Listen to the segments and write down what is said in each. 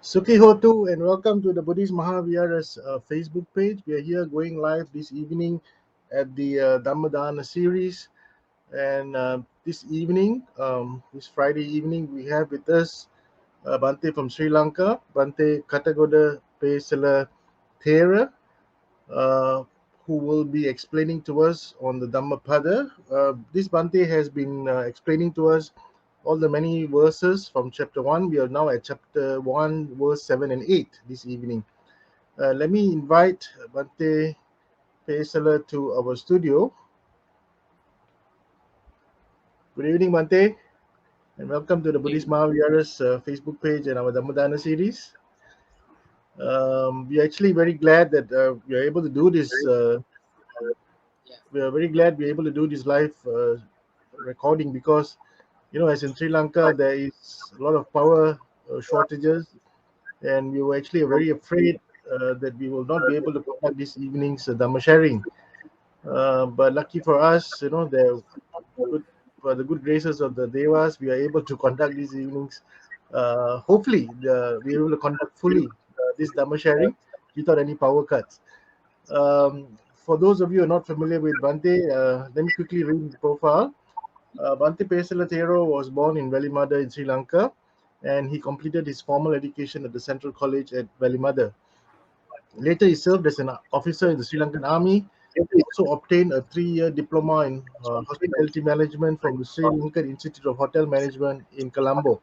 Sukhi Hotu and welcome to the Buddhist Mahavihara's Facebook page. We are here going live this evening at the Dhammapada series. And this evening, this Friday evening, we have with us Bhante from Sri Lanka, Bhante Katagoda Pesala Thera, uh, who will be explaining to us on the Dhammapada. This Bhante has been explaining to us all the many verses from chapter 1. We are now at chapter 1, verse 7 and 8 this evening. Let me invite Bhante Pesala to our studio. Good evening, Bhante, and welcome to the Buddhist Mahavihara's Facebook page and our Dhammadana series. We are actually very glad that we are able to do this. We are very glad we are able to do this live recording because, as in Sri Lanka, there is a lot of power shortages, and we were actually very afraid that we will not be able to conduct this evening's Dhamma sharing. But lucky for us, good for the good graces of the Devas, we are able to conduct these evenings. Hopefully, we are able to conduct fully this Dhamma sharing without any power cuts. For those of you who are not familiar with Bhante, let me quickly read his profile. Bhante Pesala Thero was born in Velimada in Sri Lanka, and he completed his formal education at the Central College at Velimada. Later, he served as an officer in the Sri Lankan Army. He also obtained a 3-year diploma in hospitality management from the Sri Lankan Institute of Hotel Management in Colombo.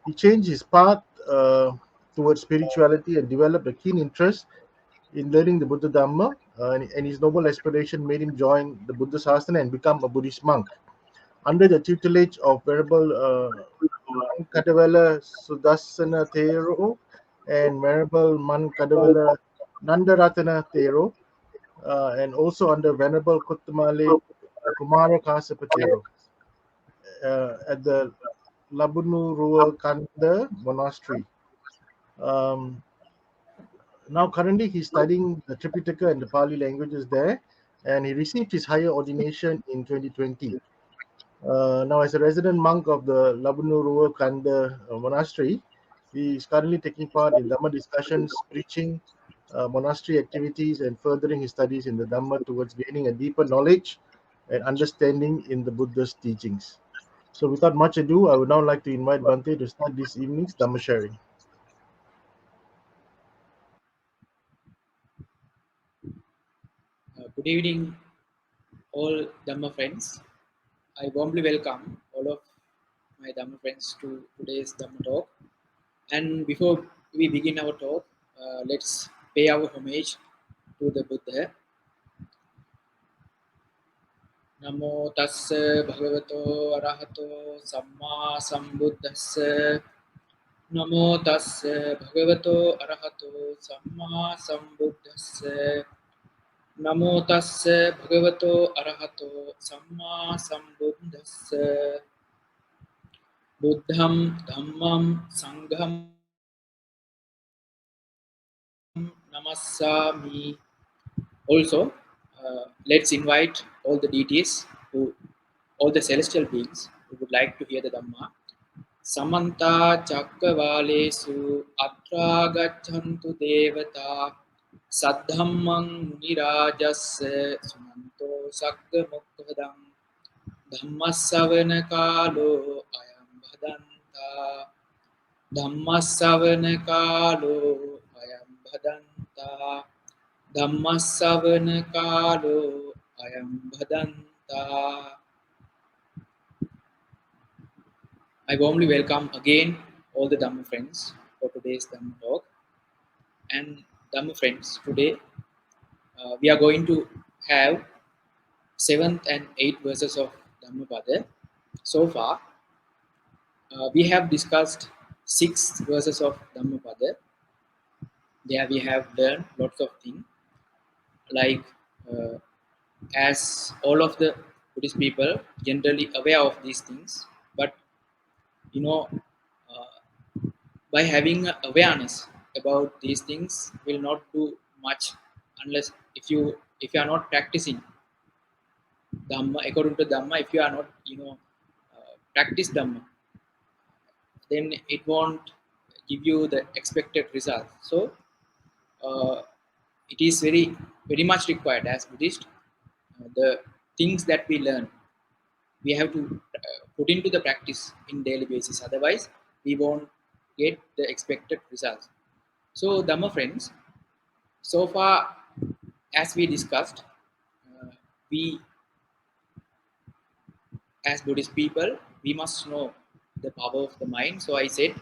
He changed his path towards spirituality and developed a keen interest in learning the Buddha Dhamma, and his noble aspiration made him join the Buddha Sasana and become a Buddhist monk. Under the tutelage of Venerable Kadavela Sudassana Thero and Venerable Man Kadavela Nandaratana Thero, and also under Venerable Kuttamale Kumara Kasapa Thero at the Labunu Ruwa Kanda Monastery. Um, Now, currently, he's studying the Tripitaka and the Pali languages there, and he received his higher ordination in 2020. Now, as a resident monk of the Labunu Ruwa Kanda Monastery, he is currently taking part in Dhamma discussions, preaching, monastery activities, and furthering his studies in the Dhamma towards gaining a deeper knowledge and understanding in the Buddha's teachings. So, without much ado, I would now like to invite Bhante to start this evening's Dhamma sharing. Good evening, all Dhamma friends. I warmly welcome all of my Dhamma friends to today's Dhamma talk. And before we begin our talk, let's pay our homage to the Buddha. Namo tassa bhagavato arahato samma sambuddhassa. Namo tassa bhagavato arahato samma sambuddhassa. Namo tassa bhagavato arahato samma sambuddhassa. Buddham dhammam sangham namassami. Also, let's invite all the deities, all the celestial beings who would like to hear the Dhamma. Samanta Chakravalesu Atra Gachantu Devata Saddhammang Munirajasya Sumanto Sakka Mukhadam Dhammasavana Kalo Ayam Bhadanta Dhammasavana Kalo Ayam Bhadanta Dhammasavana Kalo Ayam Bhadanta. I warmly welcome again all the Dhamma friends for today's Dhamma talk. And Dhamma friends, today we are going to have 7th and 8th verses of Dhammapada. So far, we have discussed 6 verses of Dhammapada. There we have learned lots of things, like as all of the Buddhist people generally aware of these things, but you know, by having awareness about these things will not do much unless if you are not practicing Dhamma according to Dhamma. If you are not practice Dhamma, then it won't give you the expected result. So it is very much required as Buddhist. The things that we learn, we have to put into the practice in daily basis. Otherwise, we won't get the expected results. So, Dhamma friends, so far as we discussed, we as Buddhist people, we must know the power of the mind. So I said,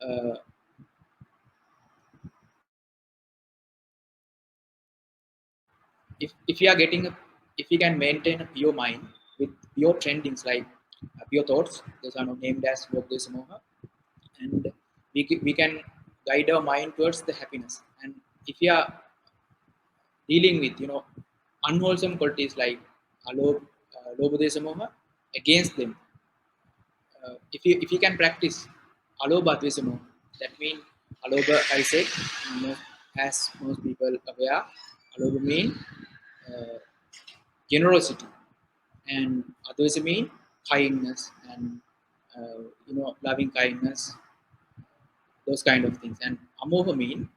uh, if we are getting if we can maintain a pure mind with pure trendings like pure thoughts, those are not named as moha, and we can guide our mind towards the happiness. And if we are dealing with unwholesome qualities like moha, against them, if you can practice aloba dvesa moha, that means aloba, I said, as most people aware, aloba mean uh, generosity, and advesa mean kindness, and loving kindness, those kind of things. And amoha mean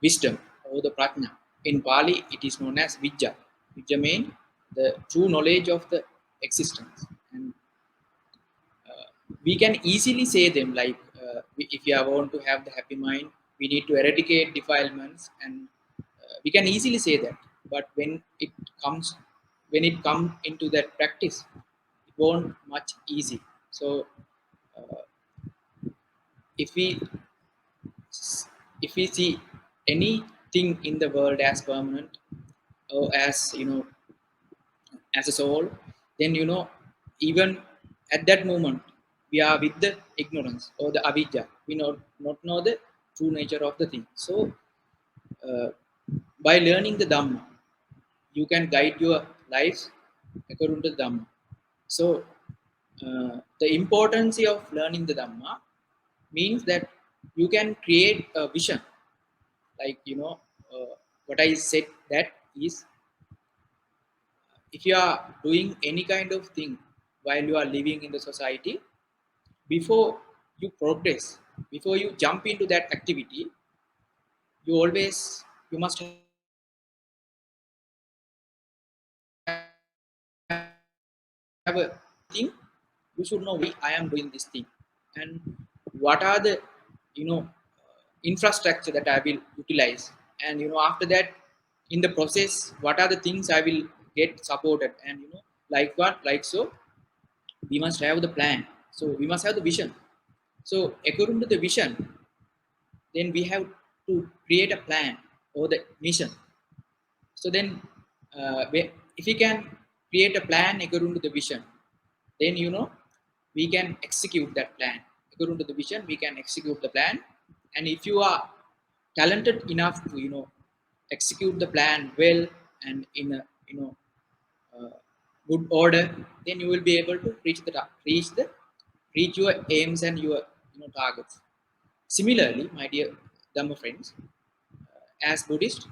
wisdom or the prajna. In Pali, it is known as vijja. Vijja mean the true knowledge of the existence. And we can easily say them like if you want to have the happy mind, we need to eradicate defilements, and we can easily say that. But comes when it comes into that practice, it won't much easy. So uh, if we if we see anything in the world as permanent, or as as a soul, then even at that moment we are with the ignorance or the avidya. We not know the true nature of the thing. So uh, by learning the Dhamma, you can guide your life according to the Dhamma. So the importance of learning the Dhamma means that you can create a vision, like what I said, that is, if you are doing any kind of thing while you are living in the society, before you progress, before you jump into that activity, you must have a thing. You should know why I am doing this thing, and what are the infrastructure that I will utilize, and after that, in the process, what are the things I will get supported, and like what, like so, we must have the plan. So we must have the vision. So according to the vision, then we have to create a plan or the mission. So then, if we can create a plan according to the vision, then we can execute that plan according to the vision. We can execute the plan, and if you are talented enough to execute the plan well and in a uh, good order, then you will be able to reach your aims and your targets. Similarly, my dear Dhamma friends, as Buddhist,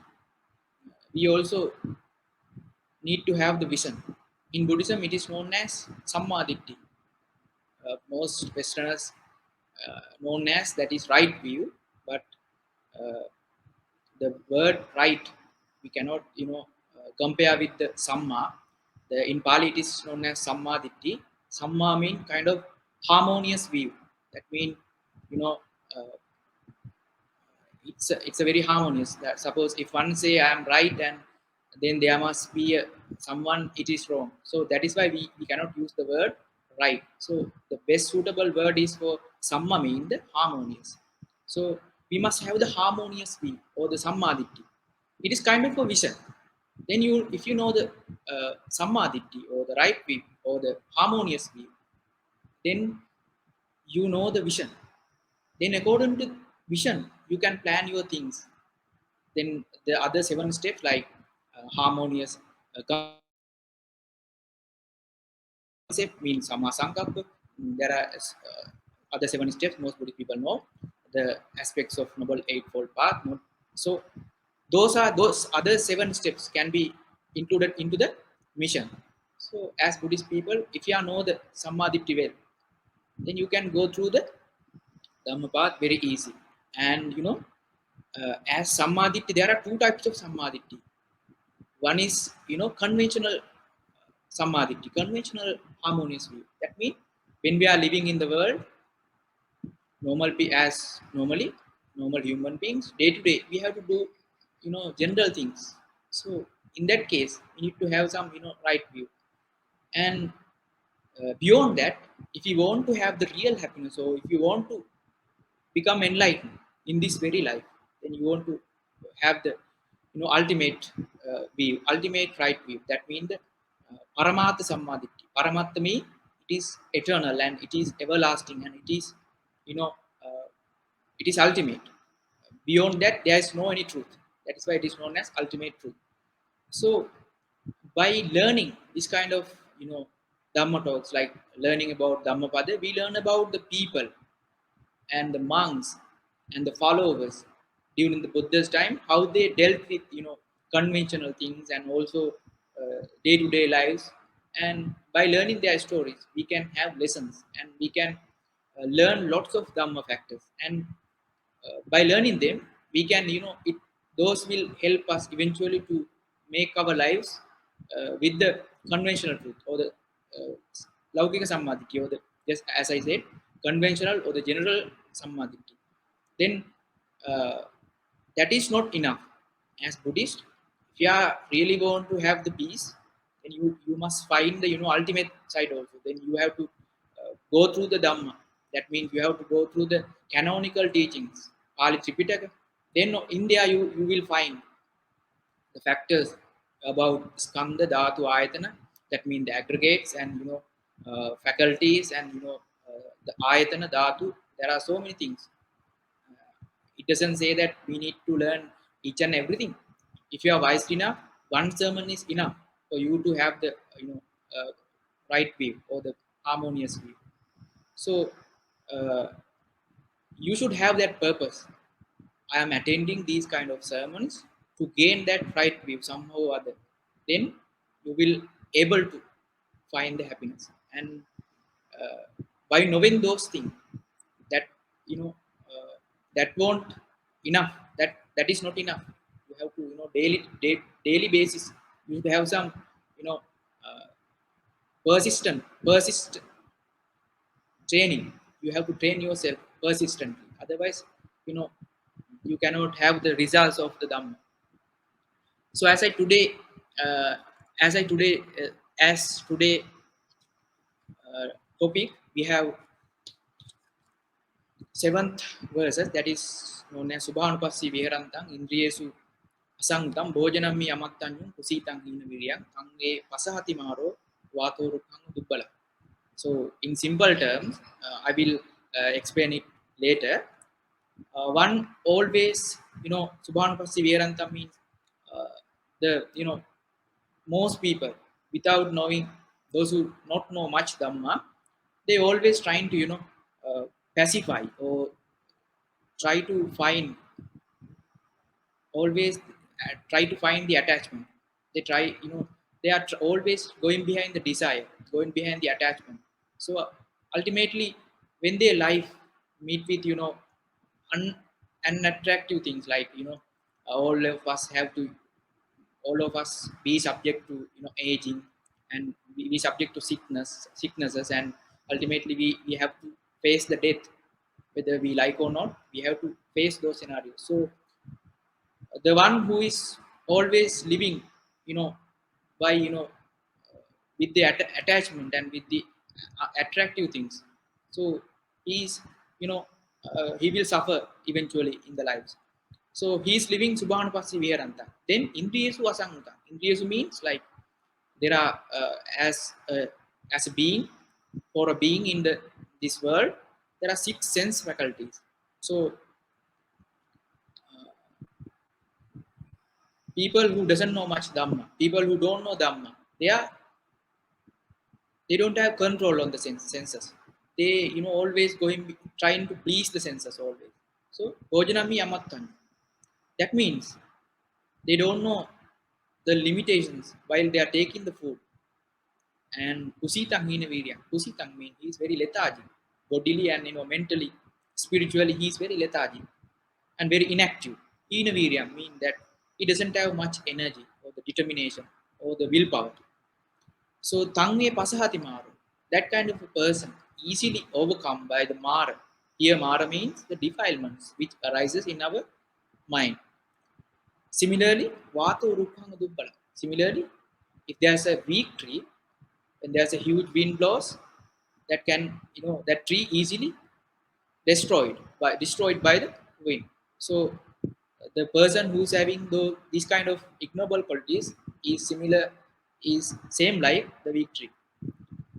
we also need to have the vision. In Buddhism, it is known as Samadhi. Most Westerners known as that is right view, but uh, the word right we cannot compare with the Samma. In Pali, it is known as Samma Ditti. Samma mean kind of harmonious view. That means you know uh, it's a very harmonious. That suppose if one say I am right, and then there must be someone it is wrong. So that is why we cannot use the word right. So the best suitable word is for samma, mean the harmonious. So we must have the harmonious view or the sammaditi. It is kind of a vision. Then you, if you know the sammaditi or the right view or the harmonious view, then you know the vision. Then according to vision, you can plan your things. Then the other seven steps like harmonious concept means samasankappa. There are other seven steps most Buddhist people know. The aspects of Noble Eightfold Path. So those other seven steps can be included into the mission. So as Buddhist people, if you know the Sammadipti well, then you can go through the Dhammapada very easy. And as Samadhi, there are two types of Samadhi. One is conventional Samadhi, conventional harmonious view. That means when we are living in the world, as normally normal human beings, day to day, we have to do general things. So in that case, we need to have some right view. And beyond that, if you want to have the real happiness, or if you want to become enlightened in this very life, then you want to have the ultimate view, ultimate right view. That means the paramatha samadhi. Paramatha means it is eternal and it is everlasting and it is you know uh, it is ultimate. Beyond that, there is no any truth. That is why it is known as ultimate truth. So by learning this kind of Dhamma talks, like learning about Dhammapada, we learn about the people and the monks and the followers during the Buddha's time, how they dealt with conventional things and also day-to-day lives. And by learning their stories, we can have lessons and we can learn lots of Dhamma factors. And by learning them, we can those will help us eventually to make our lives with the conventional truth, or the laukika samadhi, or the, just as I said, conventional or the general samadhi. Then uh, that is not enough. As Buddhist, if you are really want to have the peace, then you must find the ultimate side also. Then you have to go through the Dhamma. That means you have to go through the canonical teachings, Pali Tripitaka. Then in there you will find the factors about skandha, dhatu, ayatana. That means the aggregates and faculties and the ayatana, dhatu. There are so many things. It doesn't say that we need to learn each and everything. If you are wise enough, one sermon is enough for you to have the uh, right view or the harmonious view. So uh, you should have that purpose. I am attending these kind of sermons to gain that right view somehow or other. Then you will able to find the happiness. And uh, by knowing those things, that you know uh, that won't enough. That is not enough. You have to daily basis. You have to have some you know uh, persist training. You have to train yourself persistently. Otherwise, you know you cannot have the results of the Dhamma. So uh, as I today, as today topic, we have seventh verses, that is known as Subhanupassi Viharantang Indriyesu Asangtam Bhojanami Amattanyum Kusitang Hina Viryam Tange Pasahati Maro Vatorukang Dubbala. So in simple terms, I will explain it later. One always, Subhanupassi Viharantang means the most people, without knowing, those who not know much Dhamma, they always trying to pacify or try to find, always try to find the attachment. They try, they are always going behind the desire, going behind the attachment. So ultimately, when their life meet with un- unattractive things, like all of us have to, all of us be subject to aging, and we subject to sicknesses, and ultimately we have to face the death, whether we like or not. We have to face those scenarios. So the one who is always living, by with the attachment and with the attractive things, so he's, he will suffer eventually in the lives. So he is living Subhanupassi Viharanta. Then Indriyesu Asangta. Indriyesu means like there are as a being, for a being in the this world, there are six sense faculties. So people who doesn't know much Dhamma, people who don't know Dhamma, they don't have control on the senses. They always going trying to please the senses always. So Bhojanami Amattan. That means they don't know the limitations while they are taking the food. And Kusitang Hina Virya. Kusitang means he is very lethargic. bodily and mentally, spiritually, he is very lethargic and very inactive. Inaviryam mean that he doesn't have much energy or the determination or the willpower. So tange pasahati mara, that kind of a person easily overcome by the mara. Here mara means the defilements which arises in our mind. Similarly, vata urukhanga dubbala. Similarly, if there's a weak tree and there's a huge wind blows, that can that tree easily destroyed by the wind. So the person who's having these kind of ignoble qualities is similar, is same like the weak tree.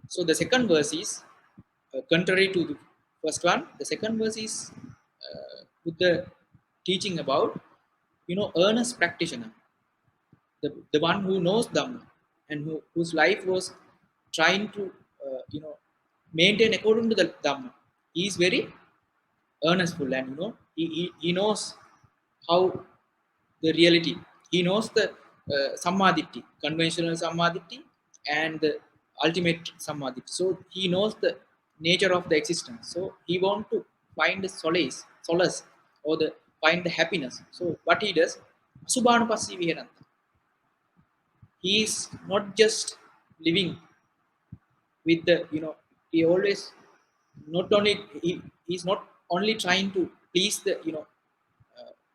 So the second verse is contrary to the first one. The second verse is with the teaching about earnest practitioner, the one who knows Dhamma and whose life was trying to maintain according to the Dhamma. He is very earnestful, and he knows how the reality. He knows the Samadhi, conventional Samadhi, and the ultimate Samadhi. So he knows the nature of the existence. So he want to find the solace, or the find the happiness. So what he does, Subhanupasi Viharanta. He is not just living with the he always not only he's not only trying to please the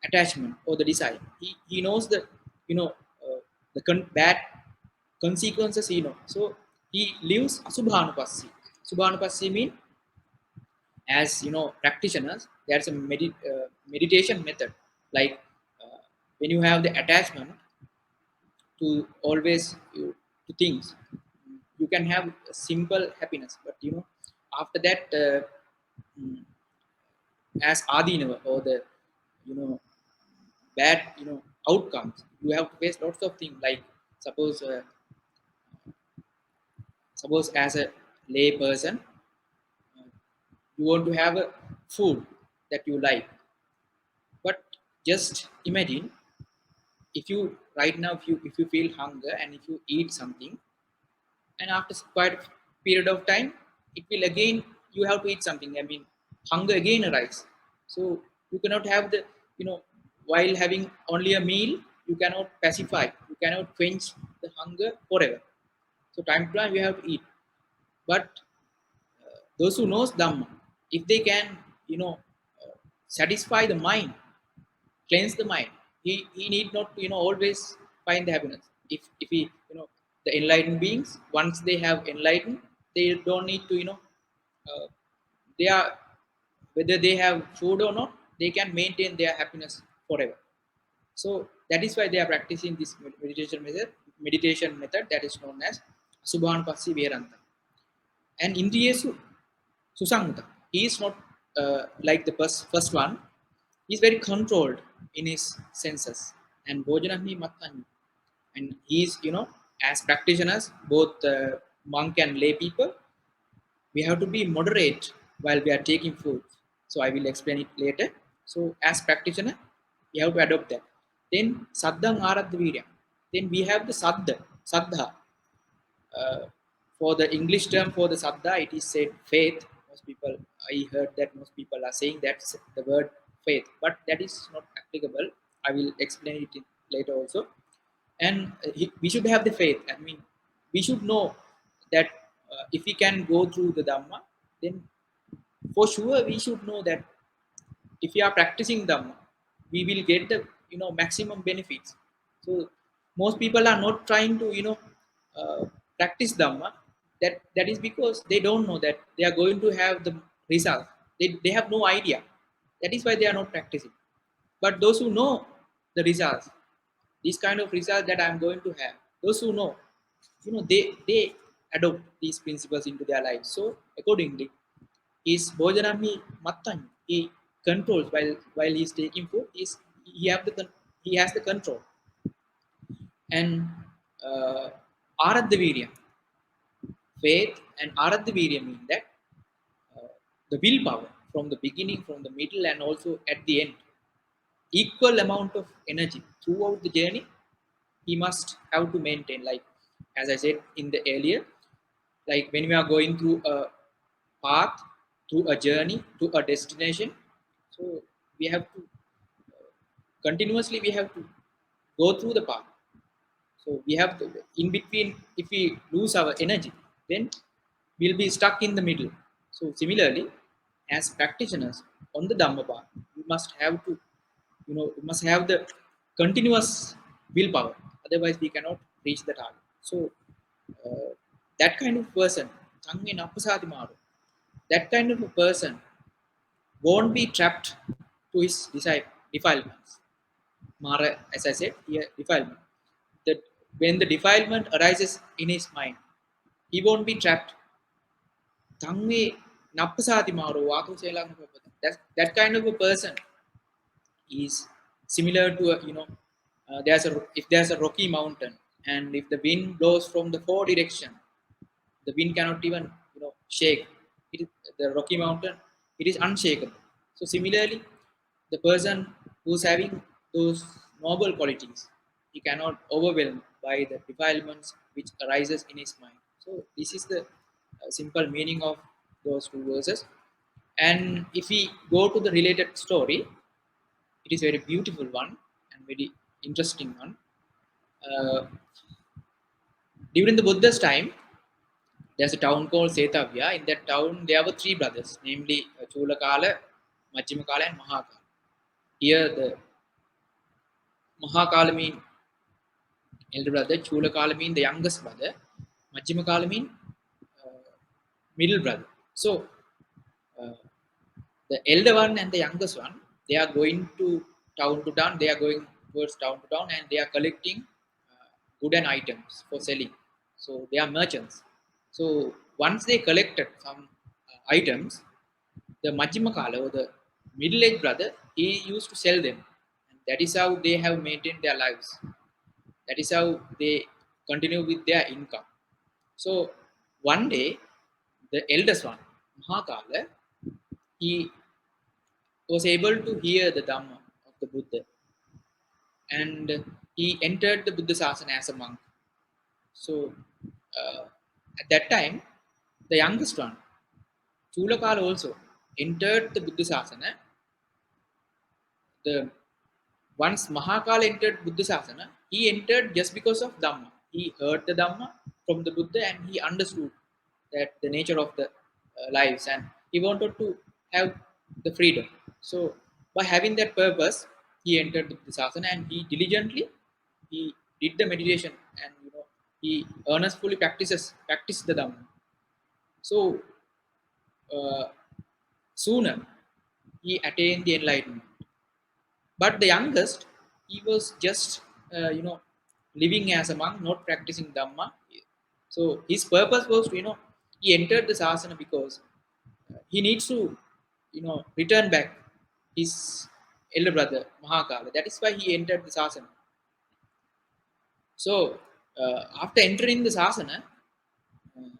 attachment or the desire. He knows the you know the bad consequences, so he lives asubhanupassi. Subhanupassi mean, as practitioners, there's a meditation method, like when you have the attachment to always to things, you can have a simple happiness, but after that mm, as adinava, or the you know bad outcomes, you have to face lots of things, like suppose suppose as a lay person, you want to have a food that you like, but just imagine, if you right now, if you feel hunger and if you eat something, and after quite a period of time, it will again, you have to eat something, I mean, hunger again arise. So you cannot have the while having only a meal, you cannot pacify, you cannot quench the hunger forever. So time to time you have to eat. But those who knows Dhamma, if they can satisfy the mind, cleanse the mind, he need not always find the happiness. If he the enlightened beings, once they have enlightened, they don't need to uh, they are, whether they have food or not, they can maintain their happiness forever. So that is why they are practicing this meditation method that is known as subhan passi veranta. And indriyesu susangta, he is not like the first one. He is very controlled in his senses. And bojanami mattanyu, and he is as practitioners, both monk and lay people, we have to be moderate while we are taking food. So I will explain it later. So as practitioner, we have to adopt that. Then saddhang aradha virya, then we have the saddha. uh, for the English term for the saddha, it is said faith. Most people, I heard that most people are saying that's the word faith, but that is not applicable. I will explain it later also. And we should have the faith. I mean, we should know that if we can go through the Dhamma, then for sure we should know that if we are practicing Dhamma, we will get the maximum benefits. So most people are not trying to practice Dhamma. That is because they don't know that they are going to have the result. They have no idea. That is why they are not practicing. But those who know the results, this kind of result that I'm going to have, those who know, they adopt these principles into their lives. So accordingly, is Bojanami Mattan. He controls while he's taking food. He have the he has the control. And Aradhavirya, faith and Aradhavirya mean that the willpower from the beginning, from the middle, and also at the end, equal amount of energy throughout the journey. He must have to maintain, like as I said in the earlier, like when we are going through a path through a journey to a destination. So we have to continuously we have to go through the path. So we have to, in between, if we lose our energy, then we'll be stuck in the middle. So similarly, as practitioners on the Dhamma path, we must have to, we must have the continuous willpower. Otherwise, we cannot reach the target. So that kind of person, Tangin Appasadi Maru, that kind of a person won't be trapped to his defilements. Mara, as I said, here defilement. That when the defilement arises in his mind, he won't be trapped. Tangi nappasati maro waku selang that kind of a person is similar to a, there's a if there's a rocky mountain, and if the wind blows from the four direction, the wind cannot even shake it. The rocky mountain, it is unshakable. So similarly, the person who's having those noble qualities, he cannot overwhelm by the defilements which arises in his mind. So this is the simple meaning of those two verses. And if we go to the related story, it is very beautiful one and very interesting one. uh, During the Buddha's time, there's a town called Setavya. In that town, there were three brothers, namely Chulakala, Majjimakala, and Mahakala. Here, the Mahakala mean elder brother, Chulakala mean the youngest brother, Majjimakala mean middle brother. So, uh, the elder one and the youngest one, they are going to town to town. They are going towards town to town, and they are collecting good and items for selling. So they are merchants. So once they collected some items, the Majjimakala or the middle-aged brother, he used to sell them, and that is how they have maintained their lives. That is how they continue with their income. So one day, the eldest one, Mahakala, he was able to hear the Dhamma of the Buddha, and he entered the Buddha Sasana as a monk. So uh, at that time, the youngest one, Chulakala, also entered the Buddha Sasana. The Once Mahakala entered Buddha Sasana, he entered just because of Dhamma. He heard the Dhamma from the Buddha, and he understood that the nature of the lives, and he wanted to have the freedom. So by having that purpose, he entered the Buddha Sasana, and he diligently he did the meditation, and he earnestly practiced the Dhamma. So uh, sooner he attained the enlightenment. But the youngest, he was just living as a monk, not practicing Dhamma. So his purpose was to, he entered the sasana because he needs to return back his elder brother Mahakala. That is why he entered the sasana. So after entering the sasana,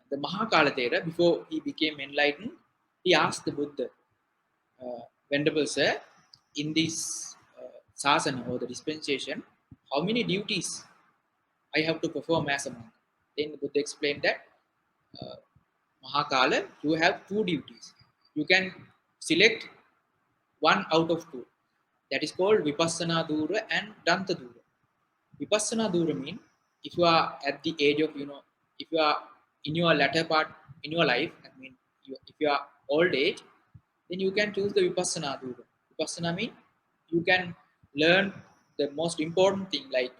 the Mahakala Thera, before he became enlightened, he asked the Buddha, Venerable Sir, in this sasana or the dispensation, how many duties I have to perform as a monk? Then the Buddha explained that, uh, Mahakala, you have two duties. You can select one out of two. That is called Vipassana Dura and Danta Dura. Vipassana Dura means if you are at the age of, if you are in your latter part in your life, I mean, if you are old age, then you can choose the Vipassana Dura. Vipassana means you can learn the most important thing, like,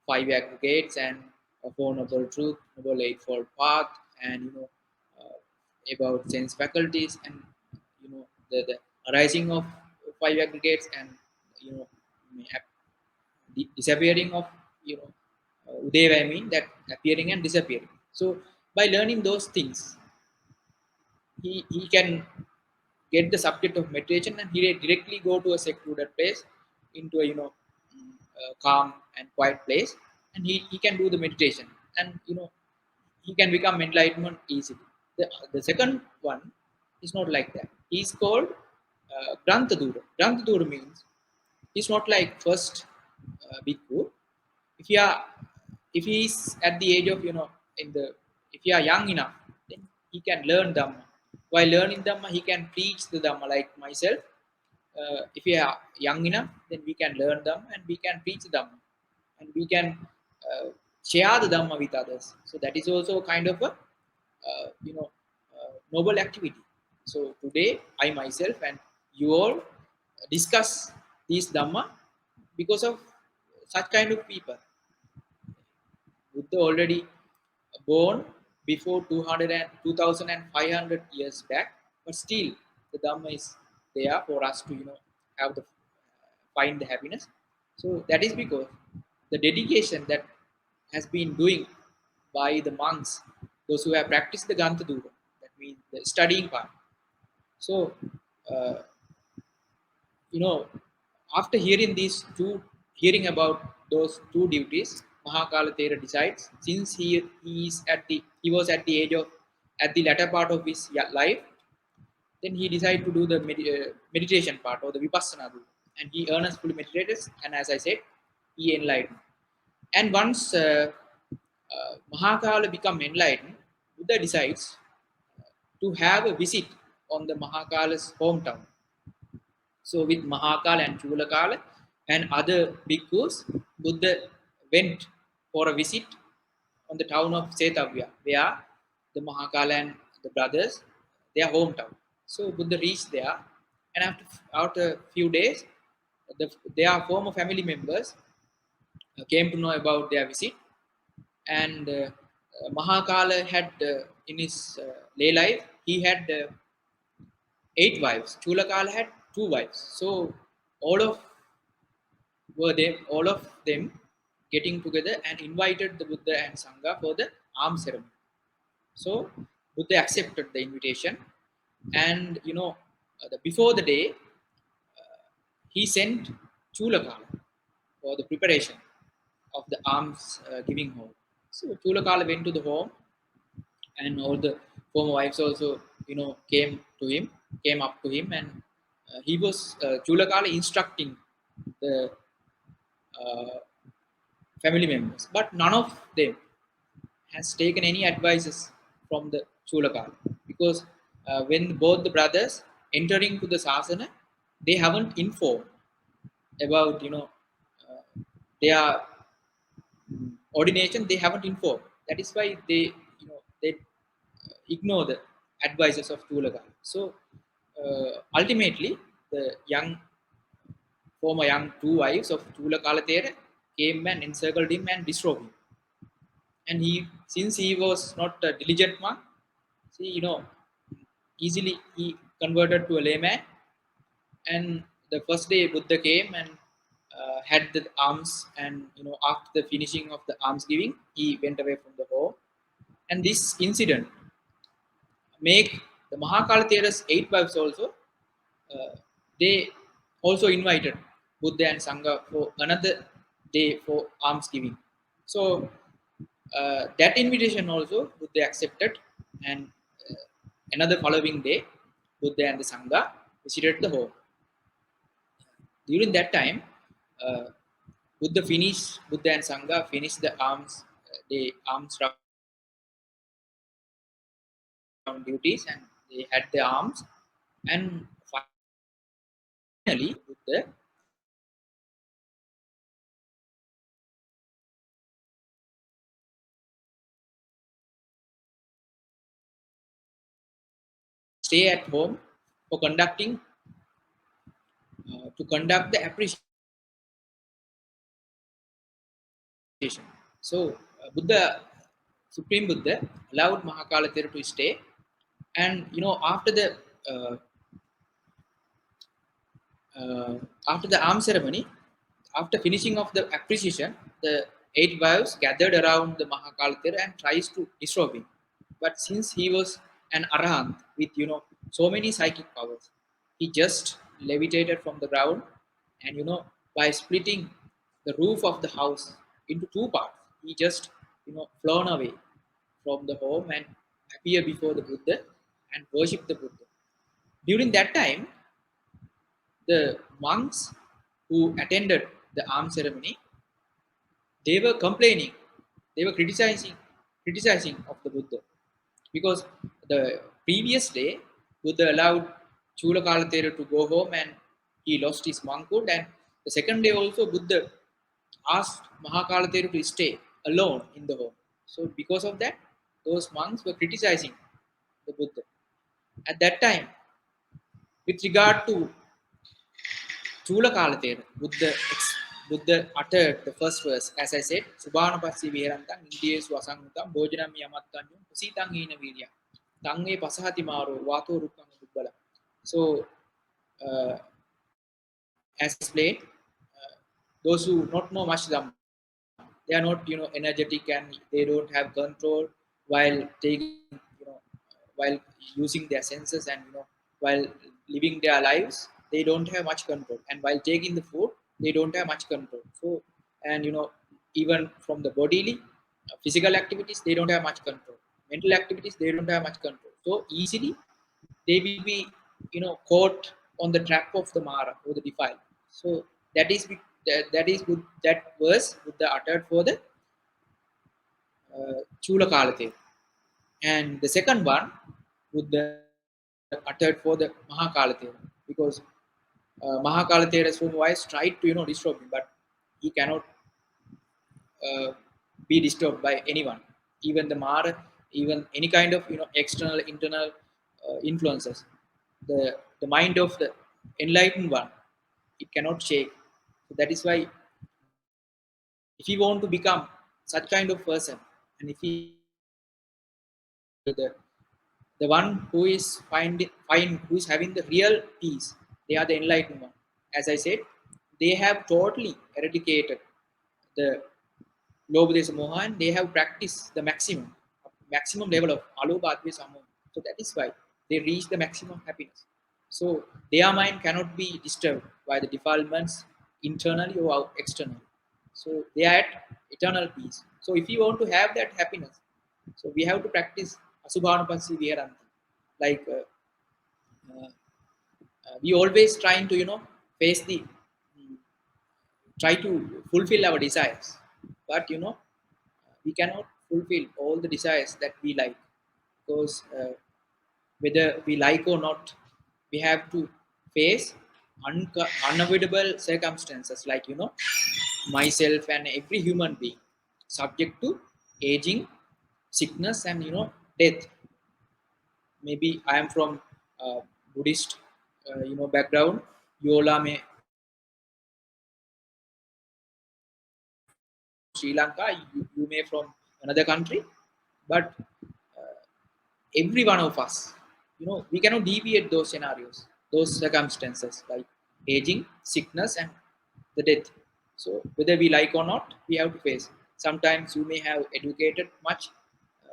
five aggregates and a four noble truth, noble eightfold path, and about sense faculties, and the arising of five aggregates, and you know disappearing of Udeva, I mean that appearing and disappearing. So by learning those things, he can get the subject of meditation, and he directly go to a secluded place, into a calm and quiet place, and he can do the meditation, and he can become enlightenment easily. The second one is not like that. He's called Grantadura. Grantadura means he's not like first bhikkhu. If you are, if he is at the age of, in the, if you are young enough, then he can learn Dhamma while learning Dhamma, he can preach the Dhamma like myself. If we are young enough, then we can learn Dhamma and we can preach Dhamma, and we can share the Dhamma with others. So that is also kind of a noble activity. So today, I myself and you all discuss these Dhamma because of such kind of people. Buddha already born before 200 and 2500 years back, but still the Dhamma is there for us to have the find the happiness. So that is because the dedication that has been doing by the monks, those who have practiced the Gantha Dura, that means the studying part. So uh, you know, after hearing about those two duties, Mahakala Thera decides, since he was at the age of, at the latter part of his life, then he decided to do the meditation part or the vipassana, and he earnestly meditated, and as I said, he enlightened. And once Mahakala become enlightened, Buddha decides to have a visit on the Mahakala's hometown. So with Mahakala and Chulakala and other bhikkhus, Buddha went for a visit on the town of Setavya, where the Mahakala and the brothers, their hometown. So Buddha reached there, and after a few days, their former family members came to know about their visit, and Mahakala had in his lay life he had 8 wives. Chulakala had 2 wives. So all of all of them getting together and invited the Buddha and Sangha for the arm ceremony. So Buddha accepted the invitation, and before the day, he sent Chulakala for the preparation of the arms giving home. So Chulakala went to the home, and all the former wives also, came up to him, and he was Chulakala instructing the uh, family members, but none of them has taken any advices from the Chulakala, because when both the brothers entering to the sasana, they haven't informed about their ordination. They haven't informed. That is why they ignore the advices of Chulakala. So ultimately, the former young 2 wives of Chulakala Thera came and encircled him and disrobed him. And since he was not a diligent monk, see, easily he converted to a layman. And the first day Buddha came and had the alms, and after the finishing of the alms giving, he went away from the home. And this incident make the Mahakala Thera's 8 wives also, uh, they also invited Buddha and Sangha for another day for alms giving. So that invitation also Buddha accepted, and another following day, Buddha and the Sangha visited the home. During that time, uh, Buddha and Sangha finished the arms round duties, and they had the arms. And finally, Buddha stay at home for to conduct the appreciation. So Supreme Buddha allowed Mahakala Thera to stay, and uh, uh, after the arm ceremony, after finishing of the appreciation, the 8 wives gathered around the Mahakala Thera and tries to disrobe him. But since he was an arahant with so many psychic powers, he just levitated from the ground, and by splitting the roof of the house into 2 parts, he just flown away from the home and appear before the Buddha and worship the Buddha. During that time, the monks who attended the arm ceremony, they were complaining, they were criticizing of the Buddha, because the previous day Buddha allowed Chulakalathera to go home and he lost his monkhood. And the second day also Buddha asked Mahakalathera to stay alone in the home. So because of that, those monks were criticizing the Buddha. At that time, with regard to Chulakalathera, Buddha uttered the first verse, as I said, Subhanapassi Viharantang, Indiyesu Asangutam, Bhojanam Yamattanyu, Kusitang Hina Virya, Tange Pasahati Maro, Vato Rukang Dubbala. So, as explained, those who not know much Dhamma, they are not, energetic and they don't have control while taking, while using their senses and, while living their lives, they don't have much control. And while taking the food, they don't have much control. So, and, even from the bodily, physical activities, they don't have much control. Mental activities, they don't have much control. So easily, they will be, caught on the trap of the Mara or the defile. So that is that is good. That verse Buddha uttered for the Chula Kalate. And the second one Buddha uttered for the Mahakalatera, because Mahakalatera's own voice tried to disturb him, but he cannot uh, be disturbed by anyone, even the Mara, even any kind of external internal influences. The mind of the enlightened one, it cannot shake. So that is why, if you want to become such kind of person, and if he the one who is who is having the real peace, they are the enlightened one. As I said, they have totally eradicated the Lobodesa Moha, and they have practiced the maximum level of Aloba Advesa Moha. So that is why they reach the maximum happiness. So their mind cannot be disturbed by the defilements internally or externally. So they are at eternal peace. So if you want to have that happiness, so we have to practice Asubhanupasi Viharanti. Like we always trying to face the try to fulfill our desires, but we cannot fulfill all the desires that we like, because whether we like or not, we have to face unavoidable circumstances, like myself and every human being subject to aging, sickness, and death. Maybe I am from Buddhist background, you all are may Sri Lanka, you may from another country, but every one of us, we cannot deviate those scenarios, those circumstances, like aging, sickness, and the death. So whether we like or not, we have to face. Sometimes you may have educated much,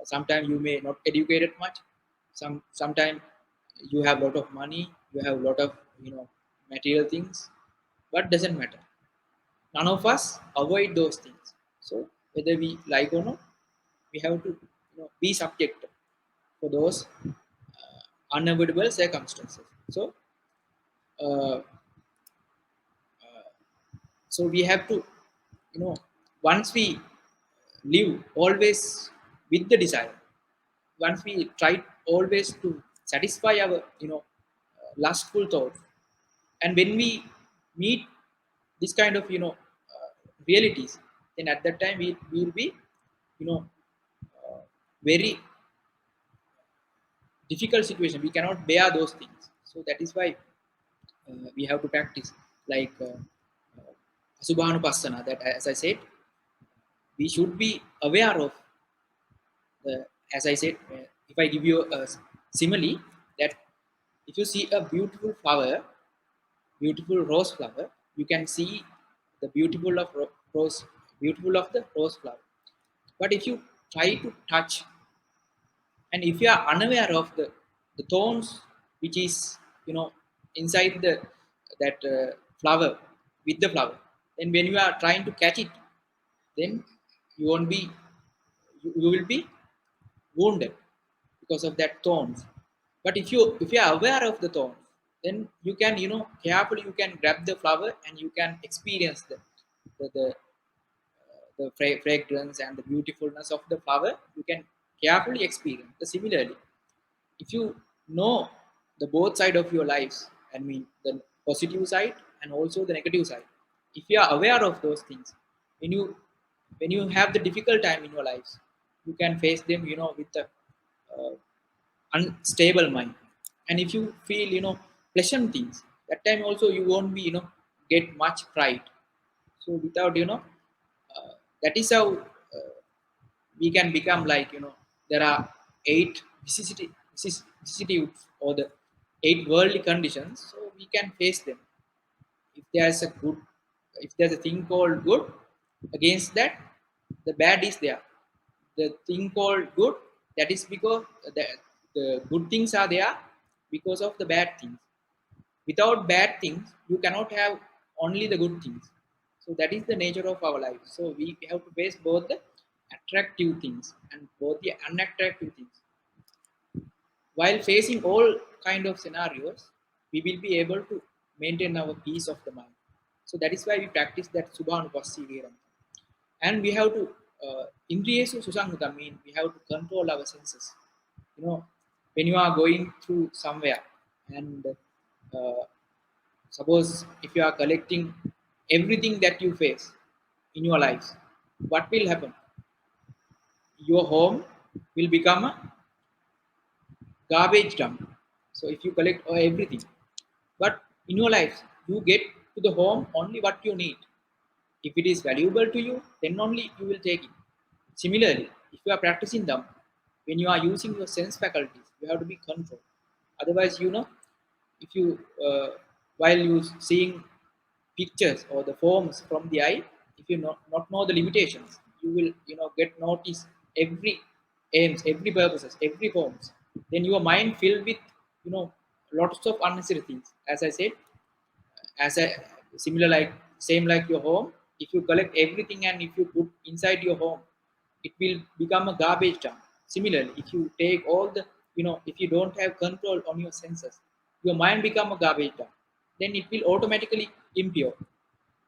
sometimes you may not educated much, sometimes you have a lot of money, you have a lot of material things, but doesn't matter. None of us avoid those things. So whether we like or not, we have to be subject for those unavoidable circumstances. So uh, so we have to, once we live always with the desire, once we try always to satisfy our lustful thoughts, and when we meet this kind of realities, then at that time we will be you know very difficult situation. We cannot bear those things. So that is why we have to practice, like Asubhanupassana, that as I said, we should be aware of the, as I said, if I give you a simile, that if you see a beautiful rose flower, you can see the beautiful of the rose flower. But if you try to touch, and if you are unaware of the thorns which is inside that flower, with the flower, then when you are trying to catch it, then you won't be you will be wounded because of that thorns. But if you are aware of the thorns, then you can carefully you can grab the flower and you can experience the fragrance and the beautifulness of the flower. You can carefully experience. Similarly, if you know the both side of your lives. I mean the positive side and also the negative side. If you are aware of those things, when you have the difficult time in your lives, you can face them, with a uh, unstable mind. And if you feel, pleasant things, that time also you won't be, get much pride. So without, that is how we can become like, there are eight vicissitudes or the eight worldly conditions, so we can face them. If there's a good, if there's a thing called good, against that the bad is there. The thing called good, that is because the good things are there because of the bad things. Without bad things you cannot have only the good things. So that is the nature of our life. So we have to face both the attractive things and both the unattractive things. While facing all kind of scenarios, we will be able to maintain our peace of the mind. So that is why we practice that subhanupassi. And we have to indriyesu susanguta, mean we have to control our senses. You know, when you are going through somewhere and uh, suppose if you are collecting everything that you face in your lives, what will happen? Your home will become a garbage dump. So if you collect everything, but in your life you get to the home only what you need. If it is valuable to you, then only you will take it. Similarly, if you are practicing them, when you are using your sense faculties, you have to be controlled. Otherwise, if you while you seeing pictures or the forms from the eye, if you not know the limitations, you will get notice every aims, every purposes, every forms. Then your mind filled with lots of unnecessary things. As I said, as a similar like same like your home, if you collect everything and if you put inside your home, it will become a garbage dump. Similarly, if you take all the, if you don't have control on your senses, your mind become a garbage dump. Then it will automatically impure.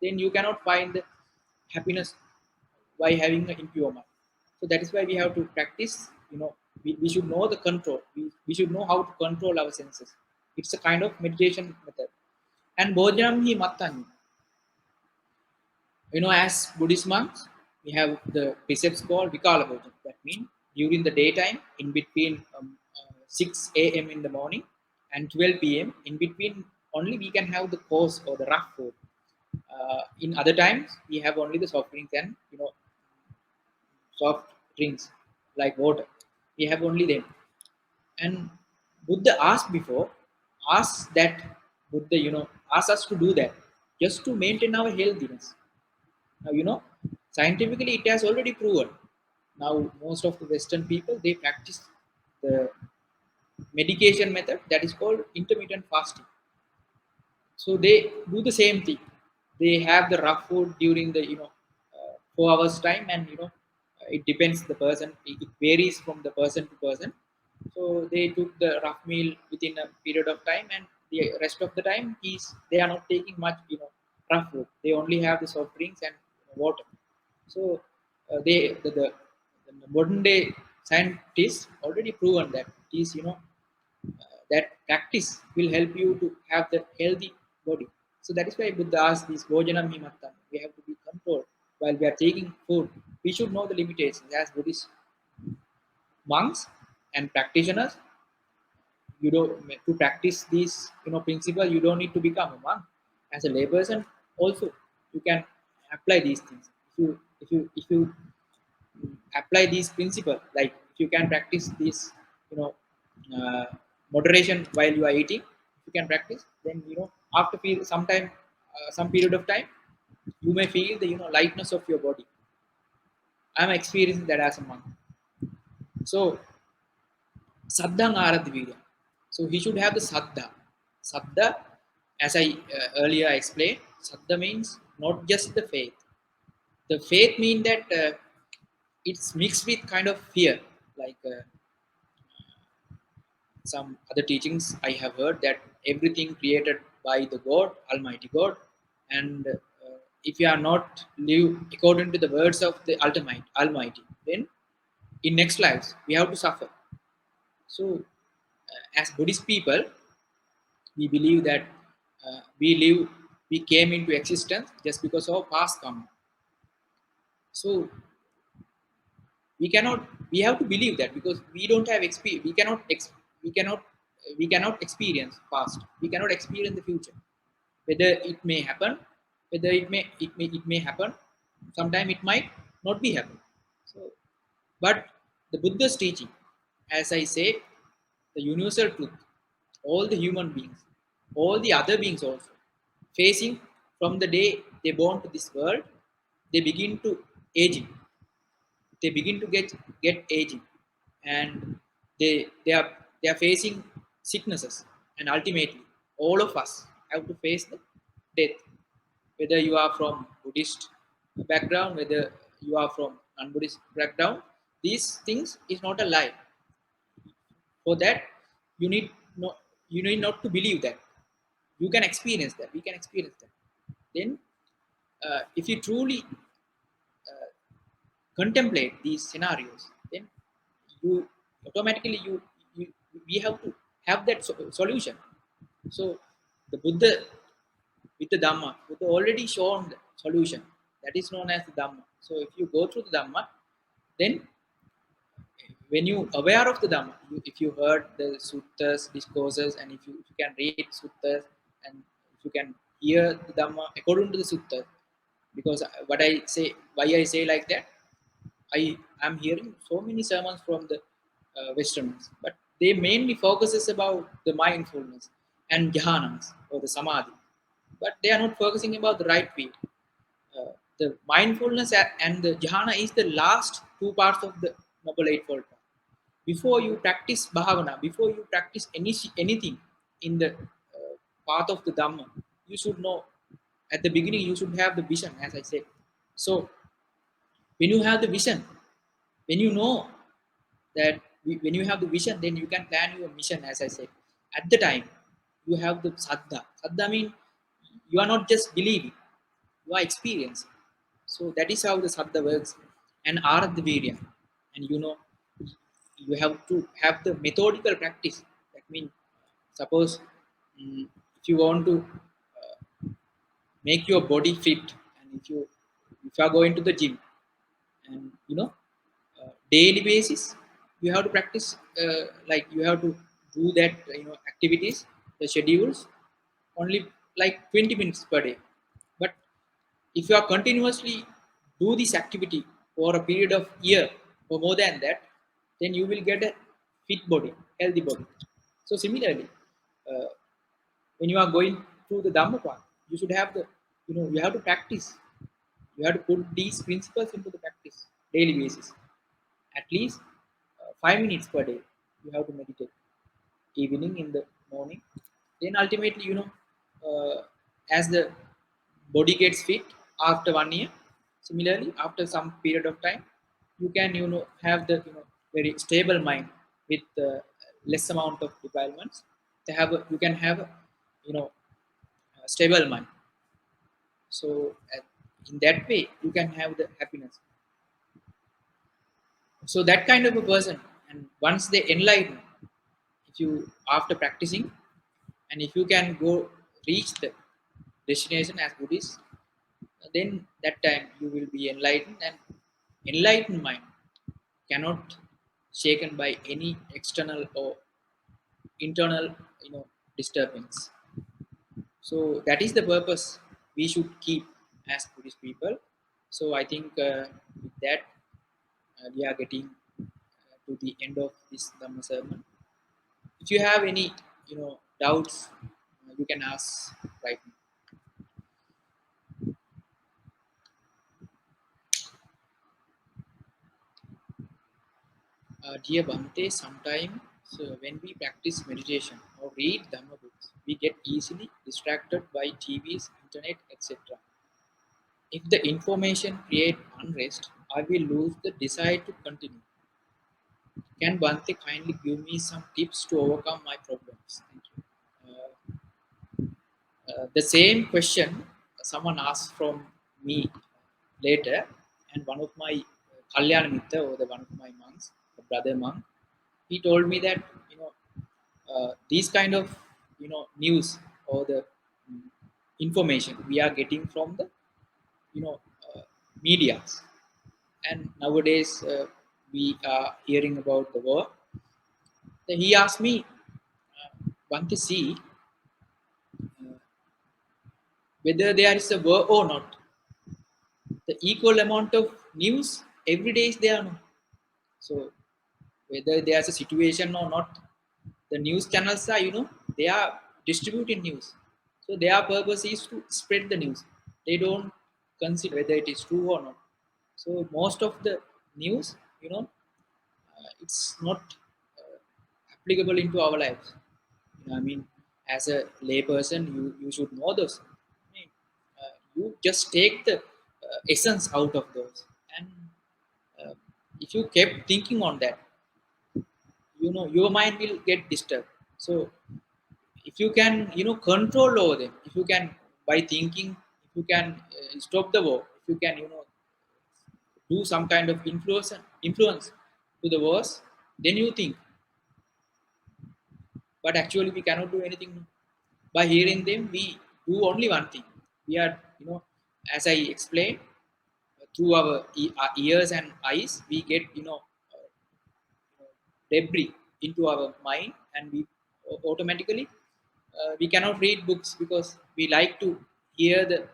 Then you cannot find the happiness by having an impure mind. So that is why we have to practice. We should know the control. We should know how to control our senses. It's a kind of meditation method. And bhojanam hi mattanyi. As Buddhist monks, we have the precepts called Vikala Bhojan. That means during the daytime, in between 6 a.m. in the morning and 12 p.m., in between only we can have the coarse or the rough food. In other times, we have only the soft drinks and soft drinks like water. We have only them. And Buddha asked before, asked that Buddha, asked us to do that just to maintain our healthiness. Now, scientifically it has already proven. Now, most of the Western people, they practice the medication method that is called intermittent fasting. So they do the same thing. They have the rough food during the 4 hours time, and it depends the person. It varies from the person to person. So they took the rough meal within a period of time, and the rest of the time is they are not taking much rough food. They only have the soft drinks and water. So the modern day scientists already proven that it is that practice will help you to have the healthy body. So that is why Buddha asked this Bhojanam Himattam. We have to be controlled while we are taking food. We should know the limitations. As Buddhist monks and practitioners, you don't to practice these principle. You don't need to become a monk. As a layperson, also you can apply these things. If you apply these principle, like if you can practice this you know uh, moderation while you are eating, if you can practice, then after some period of time, you may feel the lightness of your body. I'm experiencing that as a monk. So saddhang aradhvira, so he should have the saddha. As I earlier explained, saddha means not just the faith. The faith mean that it's mixed with kind of fear, like some other teachings I have heard that everything created by the God, Almighty God, and if you are not live according to the words of the Almighty, then in next lives we have to suffer. So, as Buddhist people, We believe that we came into existence just because of past karma. So we have to believe that, because we don't have experience, we cannot experience past, we cannot experience the future, whether it may happen, whether it may happen, sometime it might not be happen. So but the Buddha's teaching, as I say, the universal truth, all the human beings, all the other beings also, facing from the day they born to this world, they begin to aging, they begin to get aging, and they are facing sicknesses, and ultimately all of us have to face the death, whether you are from Buddhist background, whether you are from non-Buddhist background. These things is not a lie. For that, you need no you need not to believe that, you can experience that, we can experience that. Then if you truly contemplate these scenarios, then you automatically you we have to have that solution. So the Buddha, with the Dhamma, Buddha already shown the solution, that is known as the Dhamma. So if you go through the Dhamma, then when you aware of the Dhamma, if you heard the suttas, discourses, and if you can read suttas, and if you can hear the Dhamma according to the suttas, because what I say, why I say like that, I am hearing so many sermons from the Westerners, but they mainly focuses about the mindfulness and jhanas or the samadhi, but they are not focusing about the right way. The mindfulness and the jhana is the last two parts of the Noble Eightfold Path. Before you practice bhavana, before you practice anything in the path of the Dhamma, you should know, at the beginning you should have the vision, as I said. So when you have the vision, when you know that when you have the vision, then you can plan your mission, as I said. At the time, you have the saddha. Saddha means you are not just believing, you are experiencing. So that is how the saddha works. And aradha, and you have to have the methodical practice. That means, suppose, if you want to make your body fit, and if you are going to the gym, and daily basis, you have to practice, like you have to do that, activities, the schedules, only like 20 minutes per day. But if you are continuously do this activity for a period of year or more than that, then you will get a fit body, healthy body. So similarly, uh, when you are going through the Dhammapada, you should have the, you have to practice, you have to put these principles into the practice daily basis. At least 5 minutes per day you have to meditate, evening, in the morning. Then ultimately, uh, as the body gets fit after 1 year, similarly after some period of time, you can have the very stable mind with less amount of defilements. You can have a, stable mind. So in that way you can have the happiness. So that kind of a person, and once they enlighten, if you, after practicing, and if you can go reach the destination as Buddhist, then that time you will be enlightened, and enlightened mind cannot shaken by any external or internal disturbance. So that is the purpose we should keep as Buddhist people. So I think, with that, we are getting to the end of this Dhamma sermon. If you have any doubts, you can ask right now. Dear Bhante, sometimes when we practice meditation or read Dhamma books, we get easily distracted by TVs, internet, etc. If the information create unrest, I will lose the desire to continue. Can Bhante kindly give me some tips to overcome my problems? Thank you. The same question someone asked from me later, and one of my Kalyana Mitra, or the one of my monks, the brother monk, he told me that these kind of news or the mm, information we are getting from the you know uh, medias. And nowadays we are hearing about the war. Then he asked me, want to see whether there is a war or not. The equal amount of news every day is there. No? So whether there's a situation or not, the news channels are, they are distributing news. So their purpose is to spread the news. They don't consider whether it is true or not. So most of the news, it's not applicable into our lives. I mean, as a layperson, you should know those. I mean, you just take the essence out of those, and uh, if you kept thinking on that, your mind will get disturbed. So if you can control over them, if you can by thinking, if you can stop the war, if you can do some kind of influence to the wars, then you think. But actually we cannot do anything. By hearing them we do only one thing. We are, as I explained, through our our ears and eyes we get debris into our mind, and we automatically we cannot read books because we like to hear the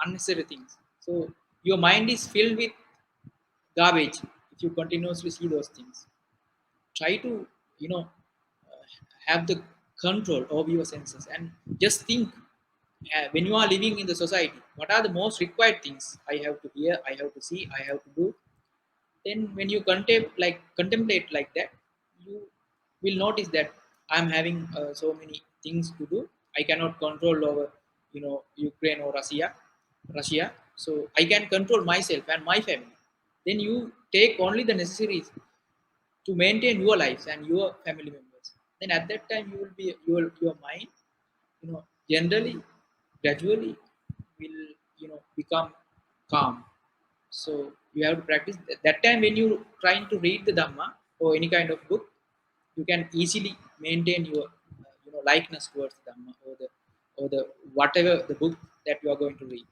unnecessary things. So your mind is filled with garbage if you continuously see those things. Try to you know have the control over your senses and just think, when you are living in the society, what are the most required things I have to hear, I have to see, I have to do. Then when you contemplate like that, you will notice that I'm having so many things to do. I cannot control over Ukraine or Russia. So I can control myself and my family. Then you take only the necessaries to maintain your lives and your family members. Then at that time you will be your mind, generally, gradually will become calm. So you have to practice that time when you trying to read the Dhamma or any kind of book. You can easily maintain your likeness towards the Dhamma or the whatever the book that you are going to read.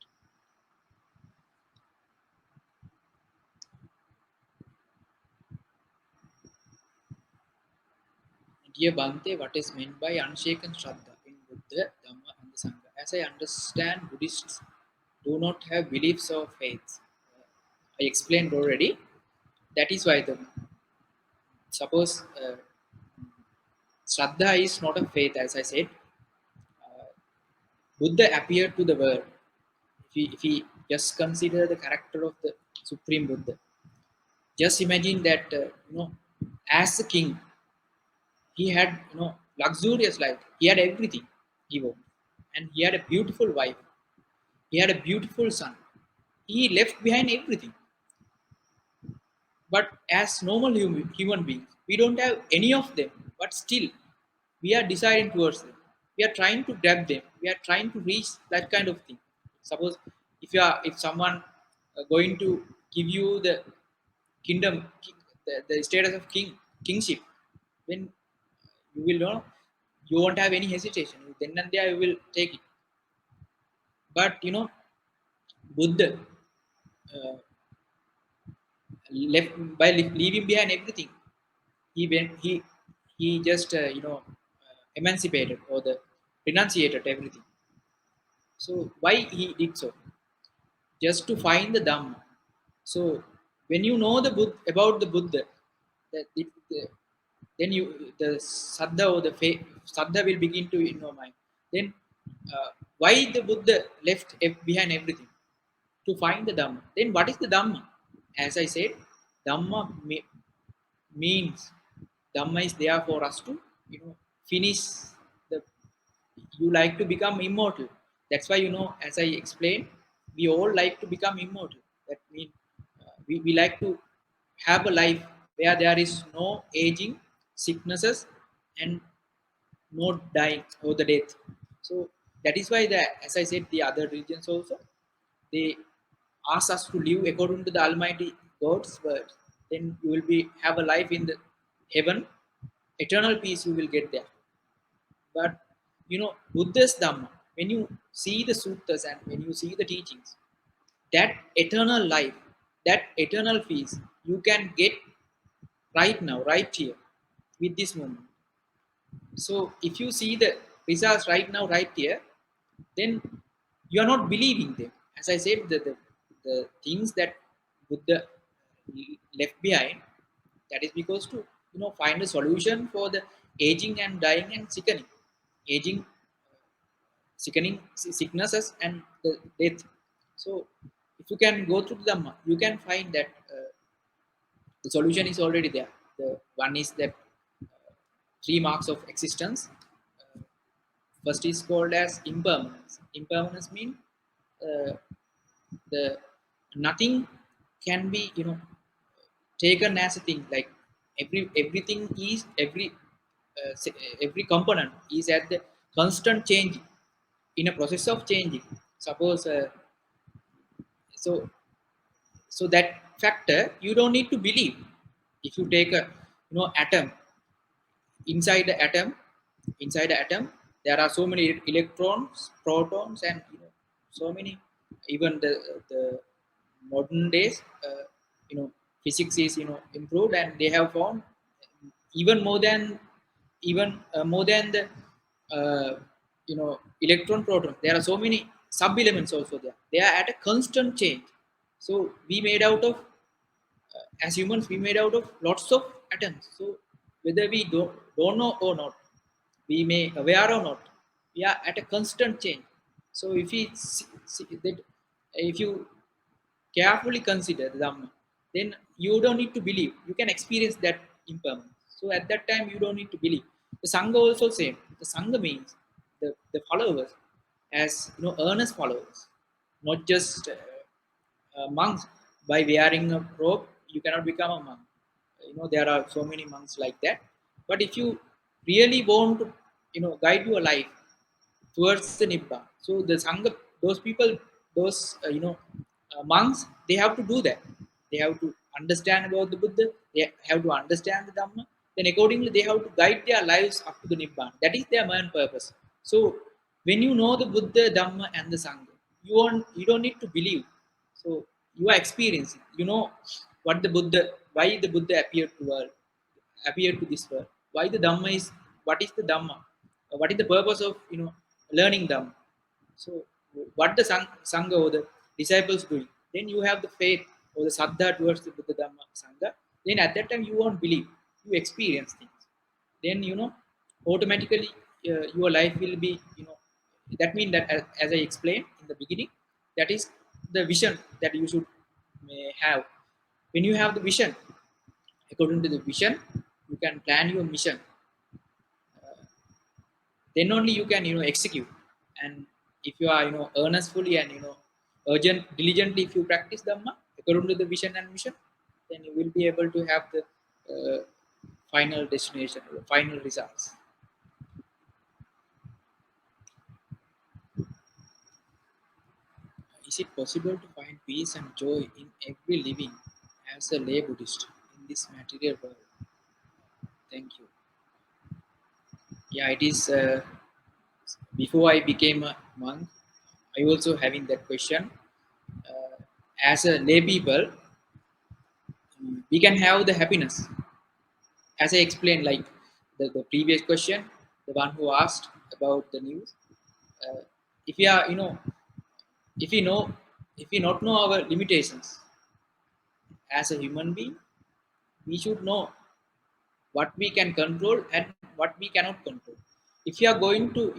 Dear Bhante, what is meant by unshaken Shraddha in Buddha, Dhamma, and the Sangha? As I understand, Buddhists do not have beliefs or faiths. I explained already. That is why the suppose Shraddha is not a faith, as I said. Buddha appeared to the world. If we just consider the character of the Supreme Buddha, just imagine that as a king, he had luxurious life. He had everything he wanted, and he had a beautiful wife. He had a beautiful son. He left behind everything. But as normal human beings, we don't have any of them. But still, we are deciding towards them. We are trying to grab them. We are trying to reach that kind of thing. Suppose if someone going to give you the kingdom, the status of kingship, then you will know, you won't have any hesitation. Then and there you will take it. But Buddha uh, left by leaving behind everything. He just emancipated or the renunciated everything. So why he did so? Just to find the Dhamma. So when you know about the Buddha, that then the saddha or the faith, saddha will begin to in your mind. Then why the Buddha left behind everything to find the Dhamma? Then what is the Dhamma? As I said, Dhamma means Dhamma is there for us to finish the. You like to become immortal. That's why as I explained, we all like to become immortal. That means we like to have a life where there is no aging, sicknesses, and no dying or the death. So that is why as I said, the other religions also, they ask us to live according to the Almighty God's words. Then you will be have a life in the heaven, eternal peace you will get there. But Buddha's Dhamma, when you see the suttas and when you see the teachings, that eternal life, that eternal peace, you can get right now, right here, with this moment. So if you see the results right now, right here, then you are not believing them. As I said, the things that Buddha left behind, that is because to find a solution for the aging and dying and sickening, aging, sickening, sicknesses and the death. So if you can go through the Dhamma, you can find that the solution is already there. The one is that three marks of existence. Uh, First is called as impermanence. Impermanence means uh, the nothing can be taken as a thing. Like everything is every component is at the constant change, in a process of changing. Suppose so so that factor you don't need to believe. If you take a atom, inside the atom inside the atom there are so many electrons, protons, and so many. Even the modern days, physics is improved, and they have found even more than the uh, electron, proton. There are so many sub elements also there. They are at a constant change. So we made out of as humans, we made out of lots of atoms. So whether we don't know or not, we may aware or not, we are at a constant change. So if we see that, if you carefully consider the Dhamma, then you don't need to believe, you can experience that impermanence. So at that time you don't need to believe. The Sangha also same. The Sangha means the followers, as earnest followers, not just monks. By wearing a robe you cannot become a monk. There are so many monks like that. But if you really want to guide your life towards the nibbana, so the sangha, those people, those monks, they have to do that. They have to understand about the Buddha, they have to understand the Dhamma, then accordingly they have to guide their lives up to the nibbana. That is their main purpose. So when you know the Buddha, Dhamma, and the Sangha, you don't need to believe. So you are experiencing, what the Buddha, why the Buddha appeared to this world, why the Dhamma is, what is the Dhamma, what is the purpose of learning Dhamma. So what the Sangha or the disciples doing, then you have the faith or the saddha towards the Buddha, Dhamma, Sangha. Then at that time you won't believe, you experience things. Then automatically your life will be that means that, as I explained in the beginning, that is the vision that you should may have. When you have the vision, according to the vision, you can plan your mission. Then only you can execute. And if you are earnestfully and urgent diligently, if you practice Dhamma according to the vision and mission, then you will be able to have the uh, final destination, final results. Is it possible to find peace and joy in every living as a lay Buddhist in this material world? Thank you. Yeah, it is. Before I became a monk, I also having that question. As a lay people, we can have the happiness. As I explained, like the previous question, the one who asked about the news. Uh, if we are, if we know, if we not know our limitations as a human being, we should know what we can control and what we cannot control. If you are going to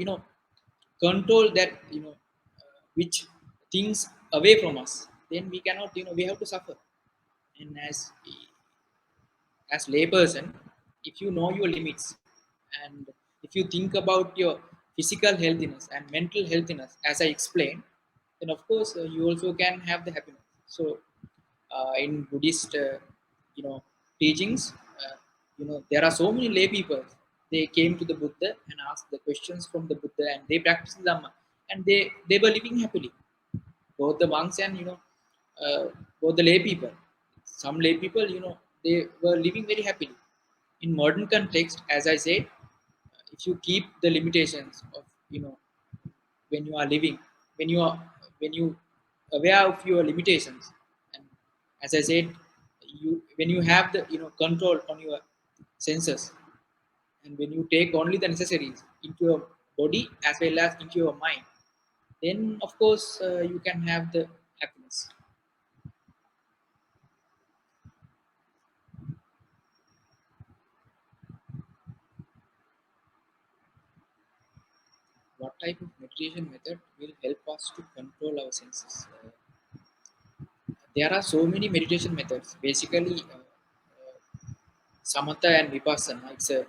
control that which things away from us, then we cannot, we have to suffer. And as layperson, if you know your limits, and if you think about your physical healthiness and mental healthiness, as I explained, then of course you also can have the happiness. So in Buddhist teachings, there are so many lay people. They came to the Buddha and asked the questions from the Buddha, and they practiced Dhamma, and they were living happily. Both the monks and uh, both the lay people. Some lay people, they were living very happily. In modern context, as I said, if you keep the limitations of you know, when you are living, when you are when you aware of your limitations. And as I said, you when you have the control on your senses, and when you take only the necessaries into your body as well as into your mind, then of course you can have the happiness. What type of meditation method will help us to control our senses? There are so many meditation methods. Basically, samatha and vipassana. It's a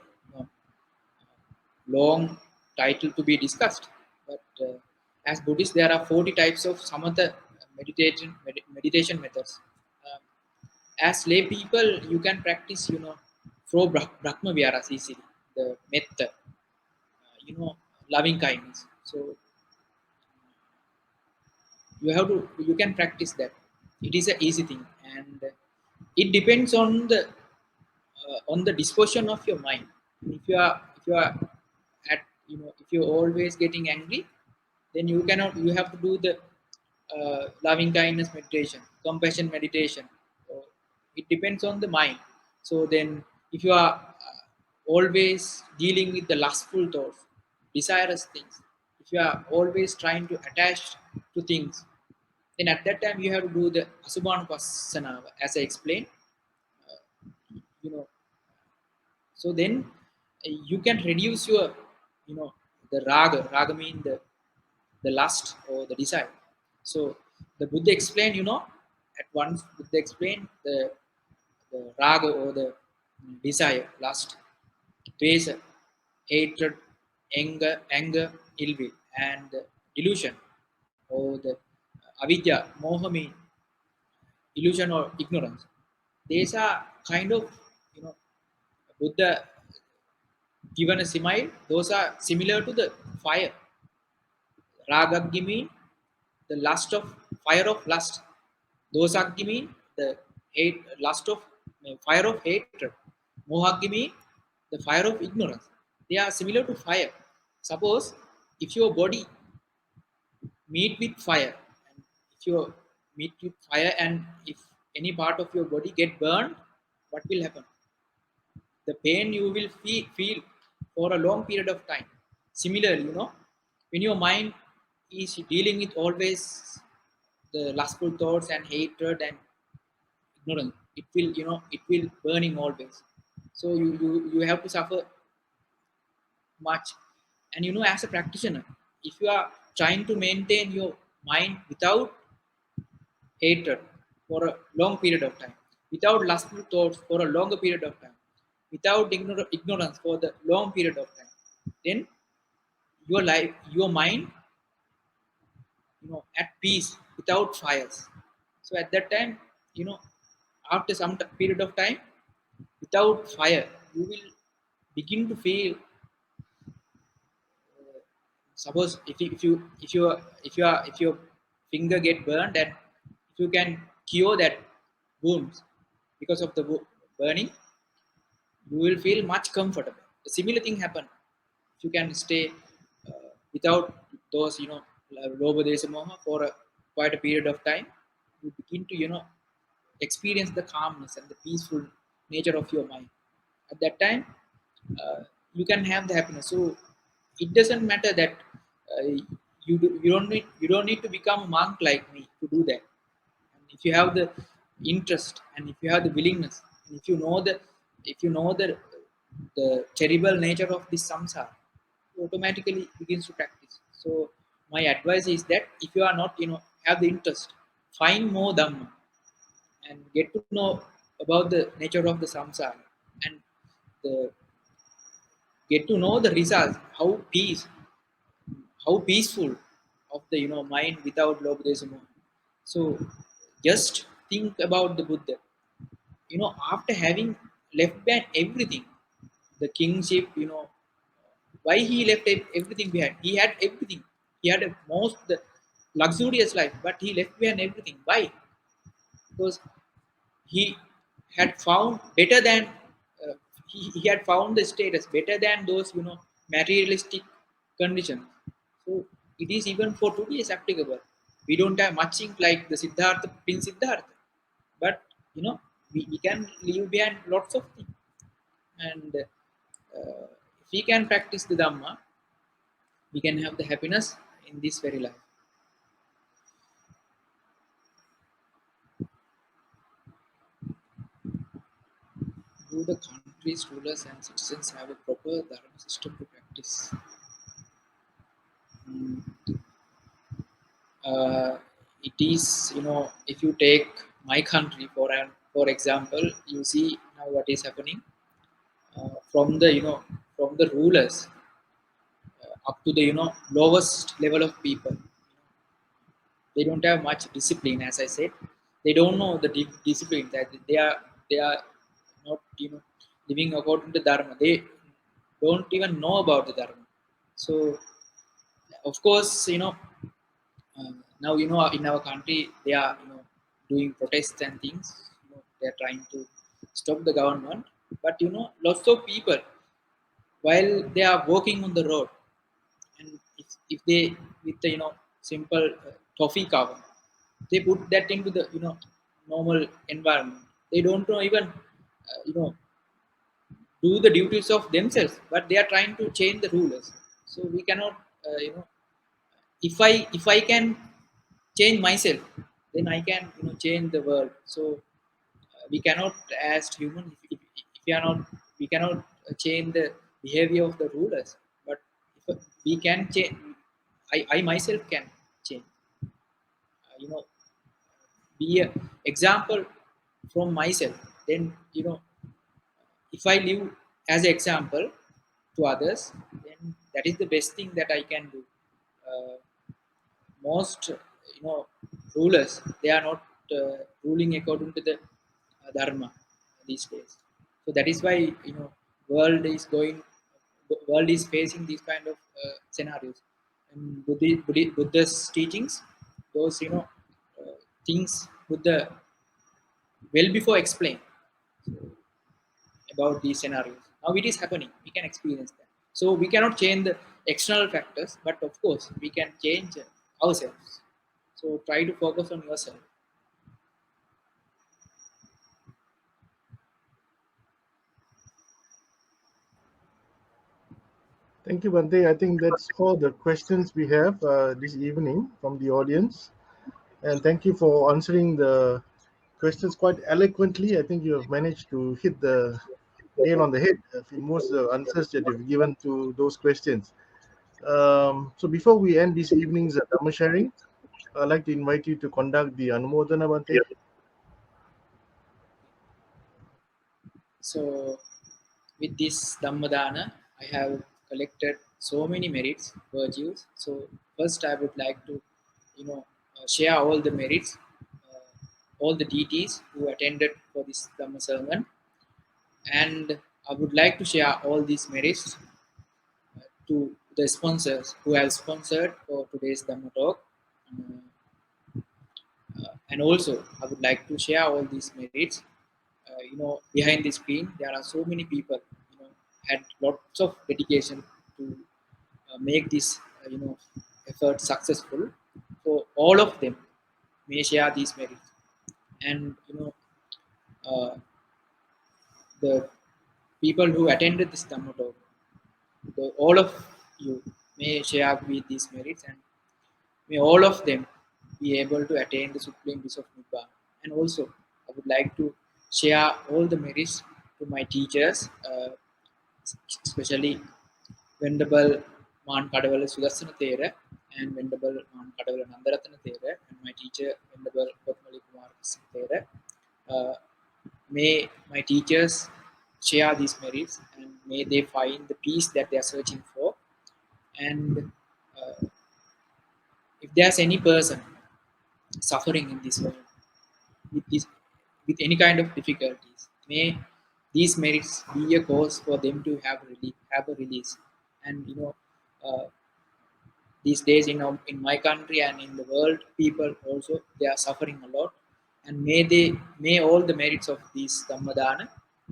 long title to be discussed. But as Buddhists, there are 40 types of samatha meditation methods. Uh, as lay people, you can practice, through Brahma Viharas easily, the metta, loving kindness. So you can practice that. It is an easy thing, and it depends on the disposition of your mind. If you are at if you're always getting angry, then you have to do the loving kindness meditation, compassion meditation. So it depends on the mind. So then if you are always dealing with the lustful thoughts, desirous things, if you are always trying to attach to things, then at that time you have to do the asubhanupassana, as I explained. You know, so then you can reduce your, the raga. Raga means the lust or the desire. So the Buddha explained, at once Buddha explained the raga or the desire, lust, dvesa, hatred, anger, ill will, and delusion or the avidya, moha mean illusion or ignorance. These are kind of, you know, Buddha given a simile. Those are similar to the fire. Ragaggi mean the lust of fire of lust. Dosaggi mean the hate lust of fire of hatred. Mohaggi mean the fire of ignorance. They are similar to fire. Suppose if your body meet with fire, and if you meet with fire, and if any part of your body get burned, what will happen? The pain you will feel for a long period of time. Similarly, when your mind is dealing with always the lustful thoughts and hatred and ignorance, it will burning always. So you have to suffer much. And as a practitioner, if you are trying to maintain your mind without hatred for a long period of time, without lustful thoughts for a longer period of time, without ignorance for the long period of time, then your life, your mind, at peace without fires. So at that time, you know, after some period of time, without fire, you will begin to feel. Suppose if your finger get burned, and if you can cure that wounds because of the burning, you will feel much comfortable. A similar thing happen if you can stay without those, loba desa moha for quite a period of time. You begin to experience the calmness and the peaceful nature of your mind. At that time, you can have the happiness. So it doesn't matter that you don't need to become a monk like me to do that. And if you have the interest, and if you have the willingness, and if you know the terrible nature of this samsara, you automatically begins to practice. So my advice is that if you are not, have the interest, find more Dhamma and get to know about the nature of the samsara, and the get to know the results, how peaceful of the mind without lobodesamo. So just think about the Buddha. After having left behind everything, the kingship, why he left everything behind. He had everything. He had a most the luxurious life, but he left behind everything. Why? Because he had found better than uh, he had found the status better than those materialistic conditions. So it is even for today is applicable. We don't have much ink like the Siddhartha, Prince Siddhartha, but we can leave behind lots of things. And if we can practice the Dhamma, we can have the happiness in this very life. Do the country's rulers and citizens have a proper Dharma system to practice? Mm, it is, if you take my country for example, you see now what is happening from the from the rulers up to the lowest level of people. They don't have much discipline, as I said. They don't know the discipline that they are not living according to dharma. They don't even know about the dharma. So of course, now in our country they are doing protests and things. They are trying to stop the government, but lots of people, while they are walking on the road, and if they with the simple toffee cover, they put that into the normal environment. They don't know even do the duties of themselves, but they are trying to change the rulers. So we cannot if I can change myself, then I can change the world. So we cannot, as human, if we are not, we cannot change the behavior of the rulers, but if we can change, I myself can change. Be a example from myself. Then if I live as an example to others, then that is the best thing that I can do. uh, Most rulers, they are not ruling according to the dharma these days. So that is why world is going world is facing these kind of scenarios. And Buddha's teachings, those things Buddha well before explain about these scenarios. Now it is happening, we can experience that. So we cannot change the external factors, but of course we can change ourselves. So try to focus on yourself. Thank you, Bhante. I think that's all the questions we have this evening from the audience. And thank you for answering the questions quite eloquently. I think you have managed to hit the nail on the head in most of the answers that you've given to those questions. So before we end this evening's Dhamma sharing, I'd like to invite you to conduct the Anumodana, Bhante. So with this Dhammadana, I have collected so many merits, virtues. So first, I would like to, share all the merits, all the deities who attended for this Dhamma sermon, and I would like to share all these merits to the sponsors who have sponsored for today's Dhamma talk. And also, I would like to share all these merits. Behind the screen, there are so many people, had lots of dedication to make this, effort successful. So all of them may share these merits, and uh, the people who attended this Dhamma talk, all of you may share with these merits, and may all of them be able to attain the supreme bliss of Nibbana. And also, I would like to share all the merits to my teachers, especially Venerable Man Kadavala Sudarsana Thera and Venerable Man Kadavala Nandaratana Thera, and my teacher Venerable Potmali Kumar Thera. Uh, may my teachers share these merits, and may they find the peace that they are searching for. And if there's any person suffering in this world with this, with any kind of difficulties, may these merits be a cause for them to have a release. And uh, these days in my country and in the world, people also, they are suffering a lot. And may all the merits of this Dhammadana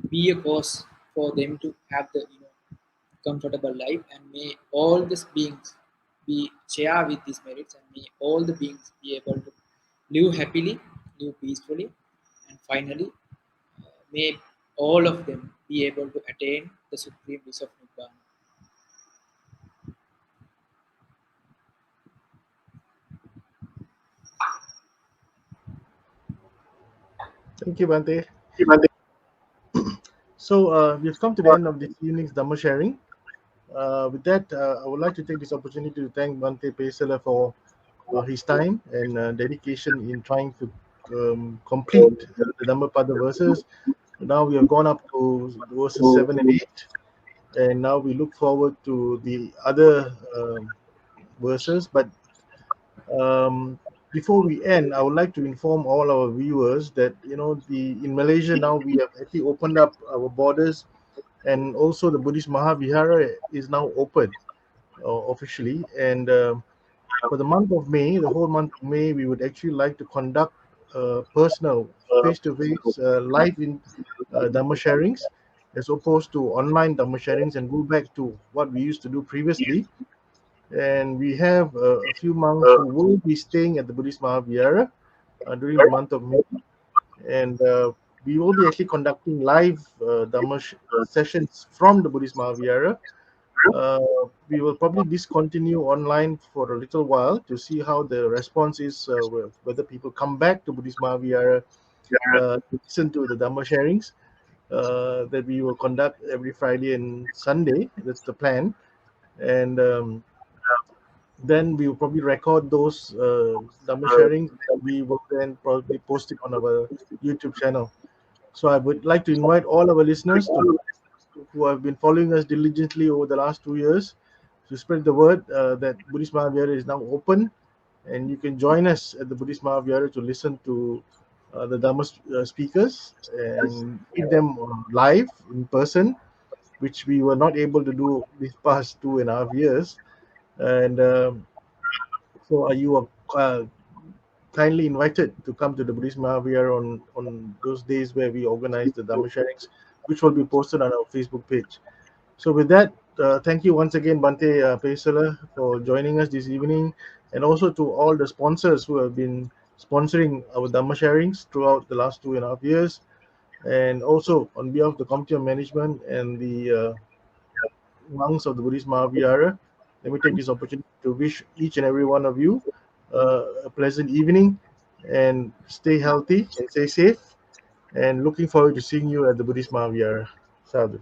be a cause for them to have the comfortable life, and may all these beings be share with these merits, and may all the beings be able to live happily, live peacefully, and finally, may all of them be able to attain the supreme bliss of Nibbana. Thank you, Bhante. So we've come to the end of this evening's Dhamma sharing. With that, I would like to take this opportunity to thank Bhante Pesala for his time and dedication in trying to complete the Dhammapada verses. Now we have gone up to verses 7 and 8, and now we look forward to the other verses. But um, before we end, I would like to inform all our viewers that the in Malaysia now we have actually opened up our borders, and also the Buddhist Mahavihara is now open officially. And for the month of May, the whole month of May, we would actually like to conduct personal, face-to-face, live in Dhamma sharings, as opposed to online Dhamma sharings, and go back to what we used to do previously. And we have a few monks who will be staying at the Buddhist Mahavihara during the month of May, and we will be actually conducting live Dhamma sessions from the Buddhist Mahavihara. uh, we will probably discontinue online for a little while to see how the response is, whether people come back to Buddhist Mahavihara to listen to the Dhamma sharings that we will conduct every Friday and Sunday. That's the plan. And then we will probably record those Dhamma sharings, and we will then probably post it on our YouTube channel. So I would like to invite all our listeners to who have been following us diligently over the last 2 years to spread the word that Buddhist Mahavihara is now open, and you can join us at the Buddhist Mahavihara to listen to the Dhamma speakers and meet them live in person, which we were not able to do these past 2.5 years. And so you are kindly invited to come to the Buddhist Mahavihara on those days where we organize the Dhamma sharings, which will be posted on our Facebook page. So with that, thank you once again, Bhante Pesala, for joining us this evening, and also to all the sponsors who have been sponsoring our Dhamma sharings throughout the last 2.5 years, and also on behalf of the Committee of Management and the monks of the Buddhist Mahavihara, let me take this opportunity to wish each and every one of you a pleasant evening, and stay healthy and stay safe, and looking forward to seeing you at the Buddhist Mahavihara. Sadhu.